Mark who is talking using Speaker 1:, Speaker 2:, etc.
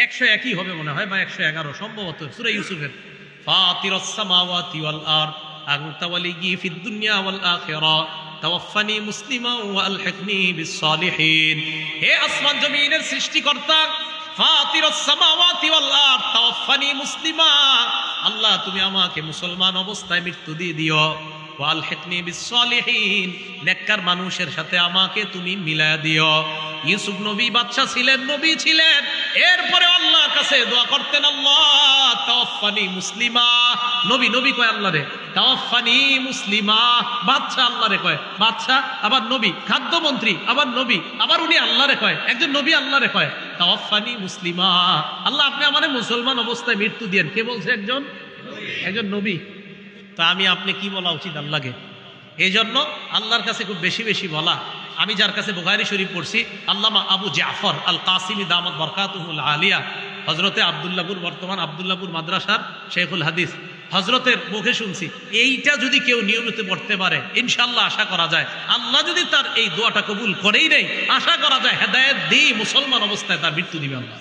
Speaker 1: 101ই হবে মনে হয়, বা 111 সম্ভবত, সূরা ইউসুফের। ফাতিরাস সামাওয়াতি ওয়াল আরদ আনতা ওয়ালিয়্যি ফিদ দুনিয়া ওয়াল আখিরা তাওয়াফফানি মুসলিমান ওয়া আলহিকনি বিস সালিহিন। হে আসমান জমিনের সৃষ্টিকর্তা, ফাতিরাস সামাওয়াতি ওয়াল আরদ তাওয়াফফানি মুসলিমা, আল্লাহ তুমি আমাকে মুসলমান অবস্থায় মৃত্যু দিয়ে দিও। ওয়া আলহিকনি বিস সালিহিন, নেককার মানুষের সাথে আমাকে তুমি মিলায়া দিও। ইউসুফ নবী বাদশা ছিলেন, নবী ছিলেন, এরপরে আল্লাহর কাছে দোয়া করতেন, আল্লাহ তাওয়াফফানি মুসলিমা। নবী নবী কয় আল্লাহরে তাওয়াফফানি মুসলিমা, বাদশা আল্লাহরে কয় বাদশা, আবার নবী, খাদ্যমন্ত্রী আবার নবী, আবার উনি আল্লাহরে কয়, একজন নবী আল্লাহরে কয় তাওয়াফফানি মুসলিমা, আল্লাহ আপনি আমারে মুসলমান অবস্থায় মৃত্যু দিয়েন। কে বলছে? একজন নবী। তা আমি আপনি কি বলা উচিত আল্লাহকে? এই জন্য আল্লাহর কাছে খুব বেশি বেশি বলা। আমি যার কাছে বুখারী শরীফ পড়ছি, আল্লামা আবু জাফর আল কাসিমি দামাত বরকাতুহুল আলিয়া, হযরতে আব্দুল্লাহপুর, বর্তমান আব্দুল্লাহপুর মাদ্রাসার শেখুল হাদিস, হযরতের মুখে শুনছি, এইটা যদি কেউ নিয়মিত পড়তে পারে ইনশাআল্লাহ আশা করা যায় আল্লাহ যদি তার এই দোয়াটা কবুল করেই নেই, আশা করা যায় হেদায়েত দিয়ে মুসলমান অবস্থায় তার মৃত্যু দিবে আল্লাহ।